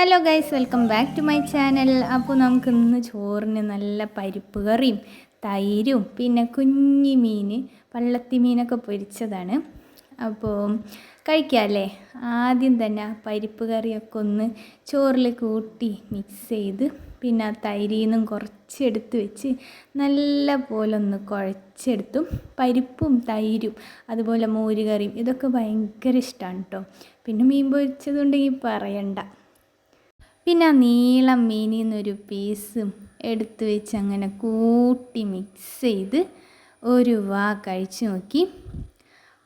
Hello guys, welcome back to my channel. അപ്പോൾ നമുക്ക് ഇന്ന് ചോറിന് നല്ല പരിപ്പ് കറിയും തൈരും പിന്നെ കുഞ്ഞി മീൻ പള്ളത്തി മീനൊക്കെ പൊരിച്ചതാണ്. അപ്പോൾ കഴിക്കാമല്ലേ? ആദ്യം തന്നെ പരിപ്പ് കറിയൊക്കെ ഒന്ന് ചോറിൽ കൂട്ടി മിക്സ് ചെയ്ത് പിന്നെ ആ തൈരിൽ നിന്നും കുറച്ചെടുത്ത് വെച്ച് നല്ല പോലെ ഒന്ന് കുഴച്ചെടുത്തു. പരിപ്പും തൈരും അതുപോലെ മോര് കറിയും ഇതൊക്കെ ഭയങ്കര ഇഷ്ടമാണ് കേട്ടോ. പിന്നെ മീൻ പൊരിച്ചതുണ്ടെങ്കിൽ പറയണ്ട. പിന്നെ ആ നീളം മീനിൽ നിന്നൊരു പീസും എടുത്ത് വെച്ച് അങ്ങനെ കൂട്ടി മിക്സ് ചെയ്ത് ഒരു കഴിച്ച് നോക്കി.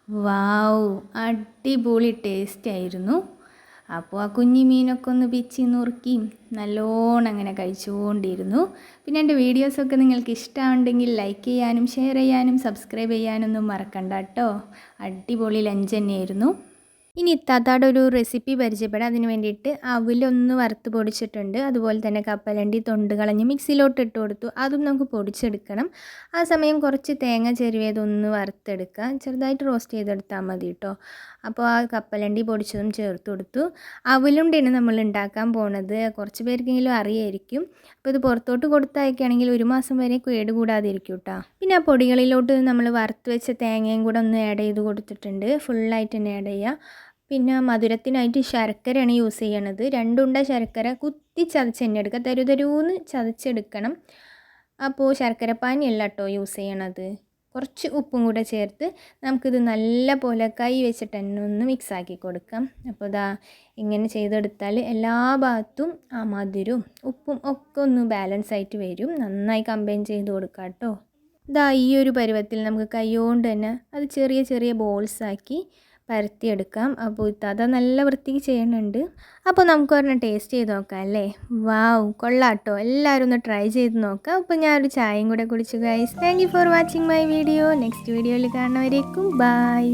വാവ്, അടിപൊളി ടേസ്റ്റ് ആയിരുന്നു. അപ്പോൾ ആ കുഞ്ഞി മീനൊക്കെ ഒന്ന് പിച്ചി നുറുക്കി നല്ലോണം അങ്ങനെ കഴിച്ചുകൊണ്ടിരുന്നു. പിന്നെ എൻ്റെ വീഡിയോസൊക്കെ നിങ്ങൾക്ക് ഇഷ്ടമുണ്ടെങ്കിൽ ലൈക്ക് ചെയ്യാനും ഷെയർ ചെയ്യാനും സബ്സ്ക്രൈബ് ചെയ്യാനൊന്നും മറക്കണ്ട കേട്ടോ. അടിപൊളി ലഞ്ച് തന്നെയായിരുന്നു. ഇനി ഇത്താത്തയുടെ ഒരു റെസിപ്പി പരിചയപ്പെടാം. അതിന് വേണ്ടിയിട്ട് അവിലൊന്ന് വറുത്ത് പൊടിച്ചിട്ടുണ്ട്. അതുപോലെ തന്നെ കപ്പലണ്ടി തൊണ്ട് കളഞ്ഞ് മിക്സിയിലോട്ട് ഇട്ട് കൊടുത്തു. അതും നമുക്ക് പൊടിച്ചെടുക്കണം. ആ സമയം കുറച്ച് തേങ്ങ ചെരുവിയതൊന്ന് വറുത്തെടുക്കുക. ചെറുതായിട്ട് റോസ്റ്റ് ചെയ്തെടുത്താൽ മതി കേട്ടോ. അപ്പോൾ ആ കപ്പലണ്ടി പൊടിച്ചതും ചേർത്ത് കൊടുത്തു. അവിലുണ്ടാണ് നമ്മൾ ഉണ്ടാക്കാൻ പോണത്. കുറച്ച് പേർക്കെങ്കിലും അറിയായിരിക്കും. അപ്പോൾ ഇത് പുറത്തോട്ട് കൊടുത്തയക്കുകയാണെങ്കിൽ 1 മാസം വരെ കേടുകൂടാതിരിക്കും കേട്ടോ. പിന്നെ ആ പൊടികളിലോട്ട് നമ്മൾ വറുത്ത് വെച്ച തേങ്ങയും കൂടെ ഒന്ന് ആഡ് ചെയ്ത് കൊടുത്തിട്ടുണ്ട്. ഫുള്ളായിട്ട് തന്നെ ആഡ് ചെയ്യുക. പിന്നെ മധുരത്തിനായിട്ട് ശർക്കരയാണ് യൂസ് ചെയ്യണത്. 2 ഉണ്ട ശർക്കര കുത്തി ചതച്ച് തന്നെ എടുക്കുക. തരുതരൂന്ന് ചതച്ചെടുക്കണം. അപ്പോൾ ശർക്കരപ്പാനിയല്ല കേട്ടോ യൂസ് ചെയ്യണത്. കുറച്ച് ഉപ്പും കൂടെ ചേർത്ത് നമുക്കിത് നല്ല പോലെ കൈ വെച്ചിട്ട് തന്നെ ഒന്ന് മിക്സാക്കി കൊടുക്കാം. അപ്പോൾ ഇതാ ഇങ്ങനെ ചെയ്തെടുത്താൽ എല്ലാ ഭാഗത്തും ആ മധുരവും ഉപ്പും ഒക്കെ ഒന്ന് ബാലൻസ് ആയിട്ട് വരും. നന്നായി കമ്പൈൻ ചെയ്ത് കൊടുക്കാം കേട്ടോ. ഇതാ ഈ ഒരു പരുവത്തിൽ നമുക്ക് കൈ കൊണ്ട് തന്നെ അത് ചെറിയ ചെറിയ ബോൾസാക്കി പരത്തിയെടുക്കാം. അപ്പോൾ ഇത്താത്ത നല്ല വൃത്തിക്ക് ചെയ്യുന്നുണ്ട്. അപ്പോൾ നമുക്ക് ഒരെണ്ണം ടേസ്റ്റ് ചെയ്ത് നോക്കാം അല്ലേ? വാവ്, കൊള്ളാട്ടോ. എല്ലാവരും ഒന്ന് ട്രൈ ചെയ്ത് നോക്കാം. അപ്പോൾ ഞാനൊരു ചായയും കൂടെ കുടിച്ചു guys. Thank you for watching my video. Next വീഡിയോയിൽ കാണുന്നവരേക്കും ബൈ.